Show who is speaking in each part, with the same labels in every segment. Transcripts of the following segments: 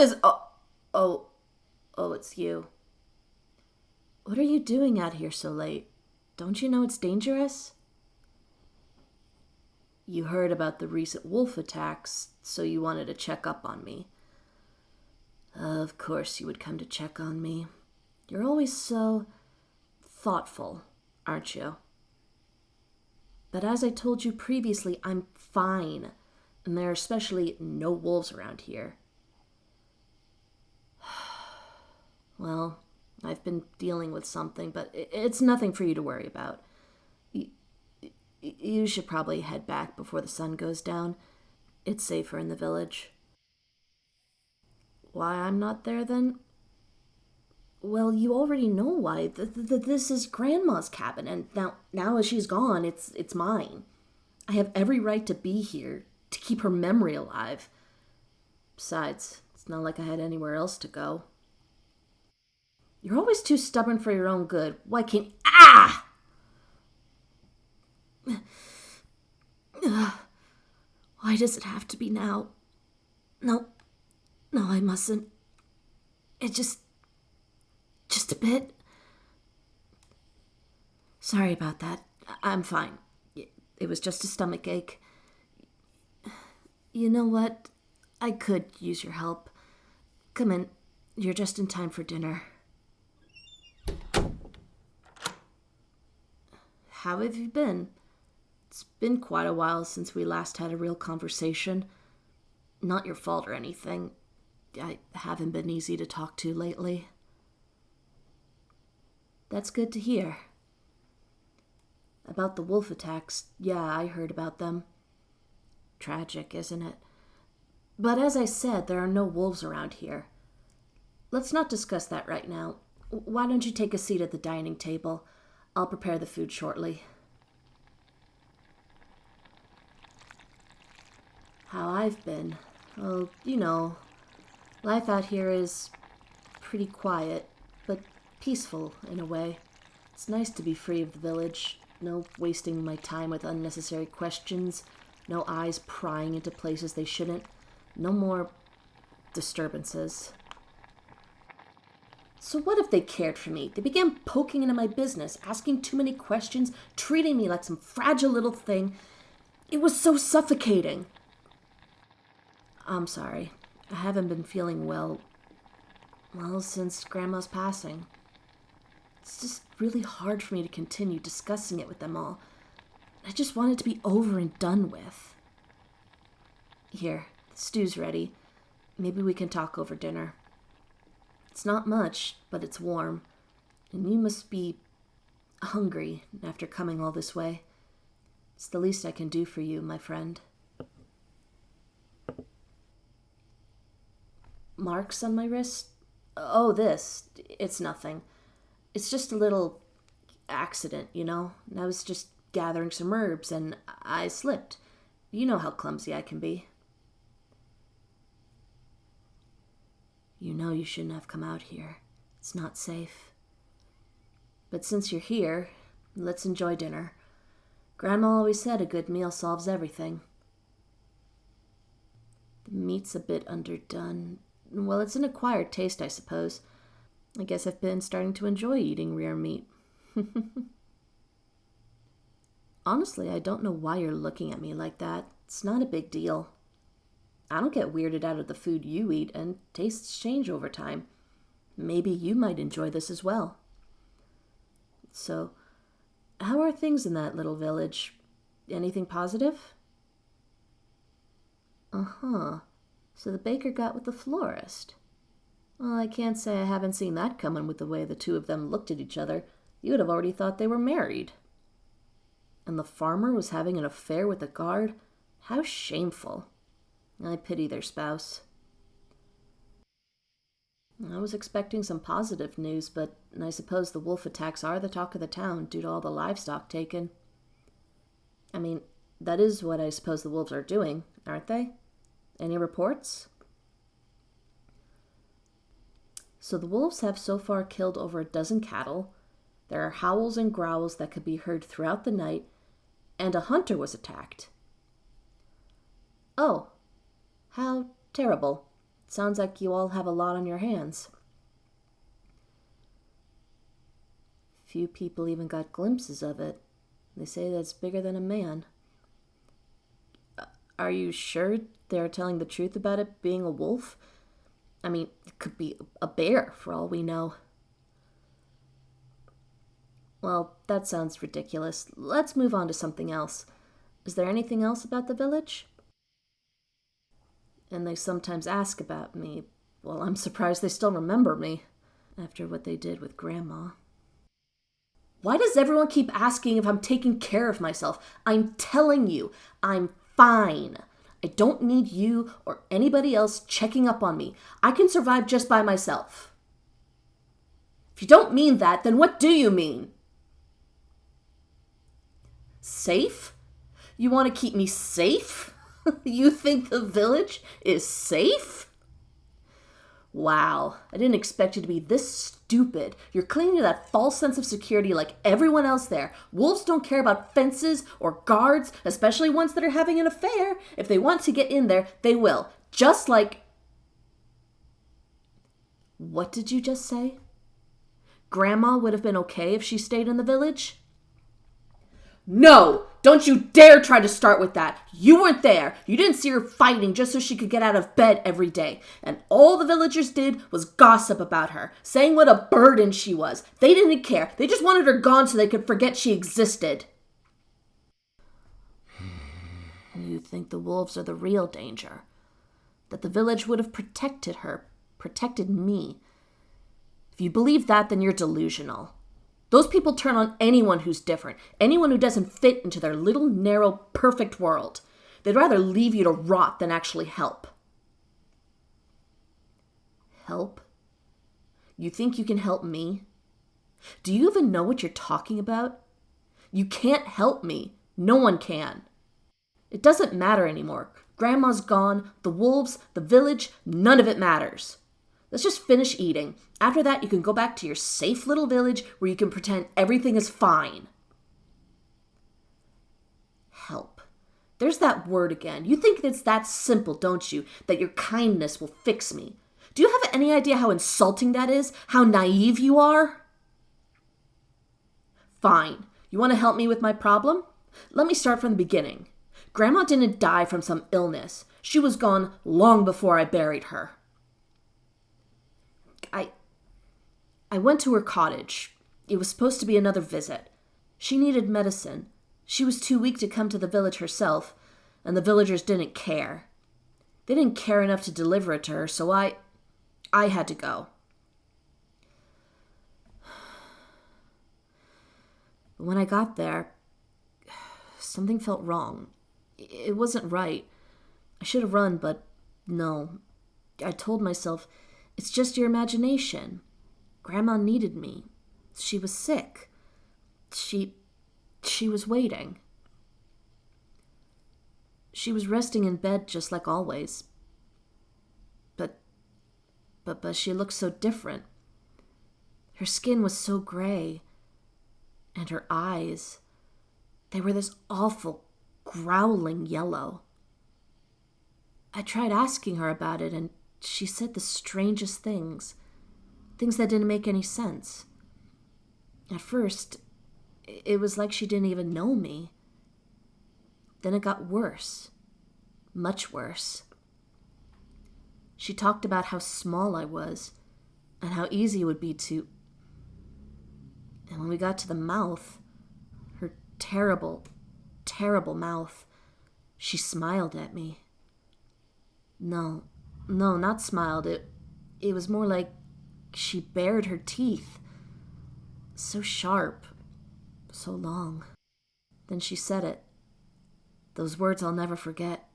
Speaker 1: is... Oh, it's you. What are you doing out here so late? Don't you know it's dangerous? You heard about the recent wolf attacks, so you wanted to check up on me. Of course you would come to check on me. You're always so thoughtful, aren't you? But as I told you previously, I'm fine, and there are especially no wolves around here. Well, I've been dealing with something, but it's nothing for you to worry about. You should probably head back before the sun goes down. It's safer in the village. Why I'm not there, then? Well, you already know why. This is Grandma's cabin, and now as she's gone, it's mine. I have every right to be here, to keep her memory alive. Besides, it's not like I had anywhere else to go. You're always too stubborn for your own good. Why can't... Ah! Why does it have to be now? No, I mustn't. It just a bit. Sorry about that. I'm fine. It was just a stomach ache. You know what? I could use your help. Come in. You're just in time for dinner. How have you been? It's been quite a while since we last had a real conversation. Not your fault or anything. I haven't been easy to talk to lately. That's good to hear. About the wolf attacks, yeah, I heard about them. Tragic, isn't it? But as I said, there are no wolves around here. Let's not discuss that right now. Why don't you take a seat at the dining table? I'll prepare the food shortly. How I've been? Oh, you know, life out here is pretty quiet, but peaceful in a way. It's nice to be free of the village. No wasting my time with unnecessary questions. No eyes prying into places they shouldn't. No more disturbances. So what if they cared for me? They began poking into my business, asking too many questions, treating me like some fragile little thing. It was so suffocating. I'm sorry. I haven't been feeling well, since Grandma's passing. It's just really hard for me to continue discussing it with them all. I just want it to be over and done with. Here, the stew's ready. Maybe we can talk over dinner. It's not much, but it's warm. And you must be hungry after coming all this way. It's the least I can do for you, my friend. Marks on my wrist? Oh, this. It's nothing. It's just a little accident, you know? I was just gathering some herbs and I slipped. You know how clumsy I can be. You know you shouldn't have come out here. It's not safe. But since you're here, let's enjoy dinner. Grandma always said a good meal solves everything. The meat's a bit underdone. Well, it's an acquired taste, I suppose. I guess I've been starting to enjoy eating rare meat. Honestly, I don't know why you're looking at me like that. It's not a big deal. I don't get weirded out of the food you eat, and tastes change over time. Maybe you might enjoy this as well. So, how are things in that little village? Anything positive? Uh-huh. So the baker got with the florist. Well, I can't say I haven't seen that coming with the way the two of them looked at each other. You would have already thought they were married. And the farmer was having an affair with the guard? How shameful. I pity their spouse. I was expecting some positive news, but I suppose the wolf attacks are the talk of the town due to all the livestock taken. I mean, that is what I suppose the wolves are doing, aren't they? Any reports? So the wolves have so far killed over a dozen cattle. There are howls and growls that could be heard throughout the night, and a hunter was attacked. Oh, how terrible. Sounds like you all have a lot on your hands. Few people even got glimpses of it. They say that it's bigger than a man. Are you sure they're telling the truth about it being a wolf? I mean, it could be a bear for all we know. Well, that sounds ridiculous. Let's move on to something else. Is there anything else about the village? And they sometimes ask about me. Well, I'm surprised they still remember me after what they did with Grandma. Why does everyone keep asking if I'm taking care of myself? I'm telling you, I'm fine. I don't need you or anybody else checking up on me. I can survive just by myself. If you don't mean that, then what do you mean? Safe? You want to keep me safe? You think the village is safe? Wow, I didn't expect you to be this stupid. You're clinging to that false sense of security like everyone else there. Wolves don't care about fences or guards, especially ones that are having an affair. If they want to get in there, they will. Just like... What did you just say? Grandma would have been okay if she stayed in the village? No! Don't you dare try to start with that. You weren't there. You didn't see her fighting just so she could get out of bed every day. And all the villagers did was gossip about her, saying what a burden she was. They didn't care. They just wanted her gone so they could forget she existed. You think the wolves are the real danger? That the village would have protected her, protected me. If you believe that, then you're delusional. Those people turn on anyone who's different, anyone who doesn't fit into their little, narrow, perfect world. They'd rather leave you to rot than actually help. Help? You think you can help me? Do you even know what you're talking about? You can't help me. No one can. It doesn't matter anymore. Grandma's gone, the wolves, the village, none of it matters. Let's just finish eating. After that, you can go back to your safe little village where you can pretend everything is fine. Help. There's that word again. You think it's that simple, don't you? That your kindness will fix me. Do you have any idea how insulting that is? How naive you are? Fine. You want to help me with my problem? Let me start from the beginning. Grandma didn't die from some illness. She was gone long before I buried her. I went to her cottage. It was supposed to be another visit. She needed medicine. She was too weak to come to the village herself, and the villagers didn't care. They didn't care enough to deliver it to her, so I had to go. But when I got there, something felt wrong. It wasn't right. I should have run, but no. I told myself, it's just your imagination. Grandma needed me. She was sick. She was waiting. She was resting in bed just like always. But she looked so different. Her skin was so gray. And her eyes, they were this awful, growling yellow. I tried asking her about it, and she said the strangest things. Things that didn't make any sense. At first, it was like she didn't even know me. Then it got worse. Much worse. She talked about how small I was, and how easy it would be to... And when we got to the mouth, her terrible, terrible mouth, she smiled at me. No, not smiled. It was more like she bared her teeth. So sharp, so long. Then she said it. Those words I'll never forget.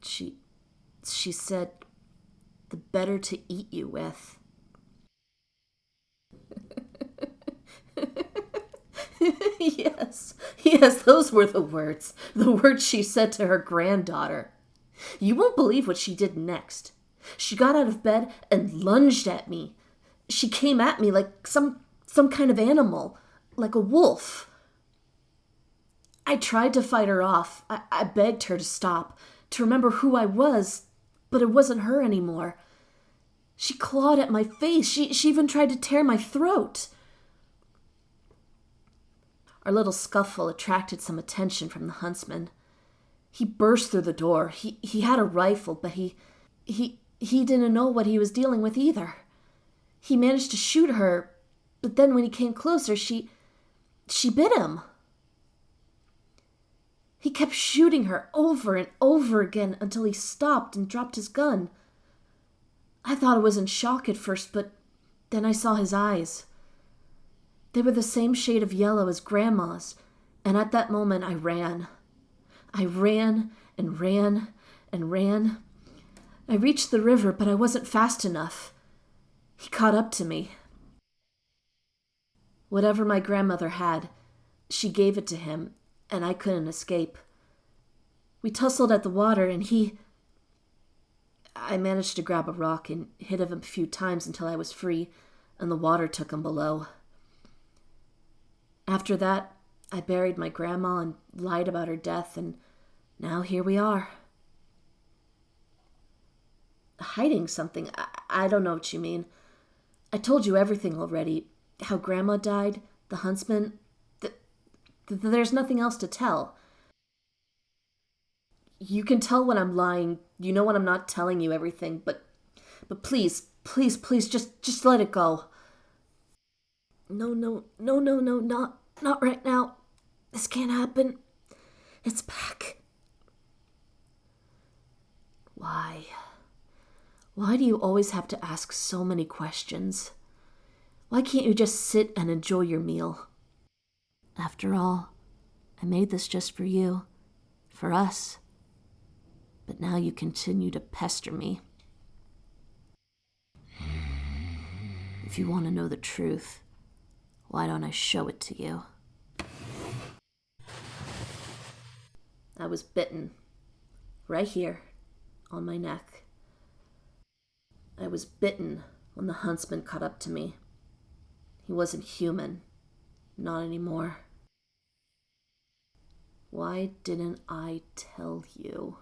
Speaker 1: She said, the better to eat you with. Yes, those were the words she said to her granddaughter. You won't believe what she did next. She got out of bed and lunged at me. She came at me like some kind of animal, like a wolf. I tried to fight her off. I begged her to stop, to remember who I was, but it wasn't her anymore. She clawed at my face. She even tried to tear my throat. Our little scuffle attracted some attention from the huntsman. He burst through the door. He had a rifle, but he didn't know what he was dealing with either. He managed to shoot her, but then when he came closer, she bit him. He kept shooting her over and over again until he stopped and dropped his gun. I thought I was in shock at first, but then I saw his eyes. They were the same shade of yellow as Grandma's, and at that moment I ran. I ran and ran and ran. I reached the river, but I wasn't fast enough. He caught up to me. Whatever my grandmother had, she gave it to him, and I couldn't escape. We tussled at the water, and I managed to grab a rock and hit him a few times until I was free, and the water took him below. After that, I buried my grandma and lied about her death, and now here we are. Hiding something? I don't know what you mean. I told you everything already. How Grandma died, the huntsman. There's nothing else to tell. You can tell when I'm lying. You know when I'm not telling you everything, but please, just let it go. No, not right now. This can't happen. It's back. Why? Why do you always have to ask so many questions? Why can't you just sit and enjoy your meal? After all, I made this just for you, for us. But now you continue to pester me. If you want to know the truth, why don't I show it to you? I was bitten, right here, on my neck. I was bitten when the huntsman caught up to me. He wasn't human, not anymore. Why didn't I tell you?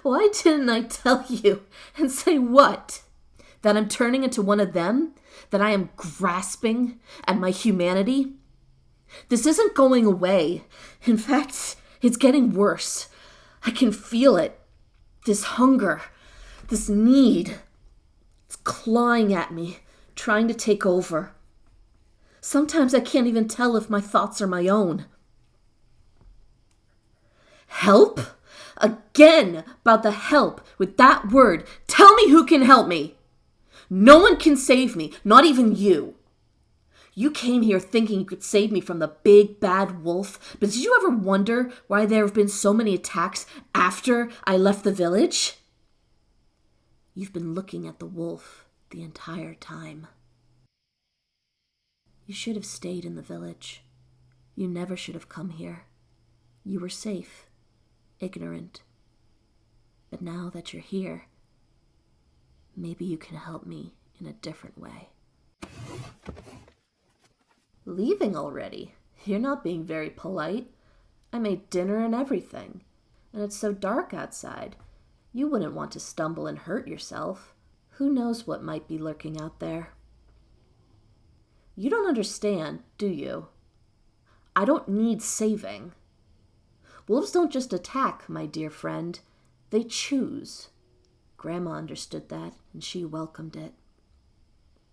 Speaker 1: Why didn't I tell you? And say what? That I'm turning into one of them? That I am grasping at my humanity? This isn't going away. In fact, it's getting worse. I can feel it. This hunger, this need. It's clawing at me, trying to take over. Sometimes I can't even tell if my thoughts are my own. Help? Again, about the help with that word. Tell me who can help me. No one can save me, not even you. You came here thinking you could save me from the big bad wolf, but did you ever wonder why there have been so many attacks after I left the village? You've been looking at the wolf the entire time. You should have stayed in the village. You never should have come here. You were safe, ignorant. But now that you're here, maybe you can help me in a different way. Leaving already? You're not being very polite. I made dinner and everything. And it's so dark outside. You wouldn't want to stumble and hurt yourself. Who knows what might be lurking out there? You don't understand, do you? I don't need saving. Wolves don't just attack, my dear friend. They choose. Grandma understood that, and she welcomed it.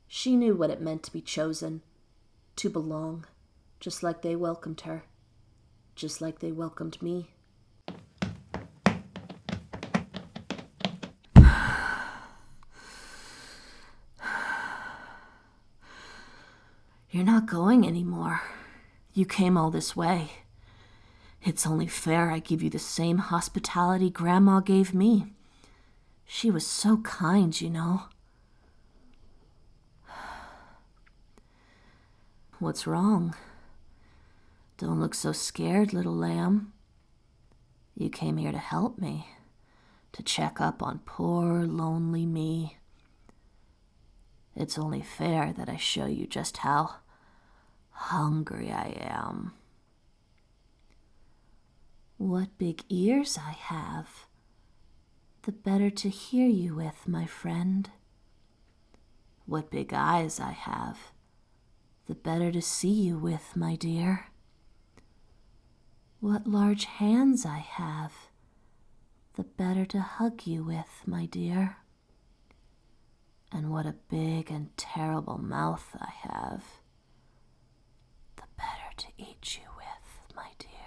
Speaker 1: She knew what it meant to be chosen, to belong, just like they welcomed her, just like they welcomed me. You're not going anymore. You came all this way. It's only fair I give you the same hospitality Grandma gave me. She was so kind, you know. What's wrong? Don't look so scared, little lamb. You came here to help me, to check up on poor, lonely me. It's only fair that I show you just how hungry I am. What big ears I have. the better to hear you with, my friend. What big eyes I have, the better to see you with, my dear. What large hands I have, the better to hug you with, my dear. And what a big and terrible mouth I have, the better to eat you with, my dear.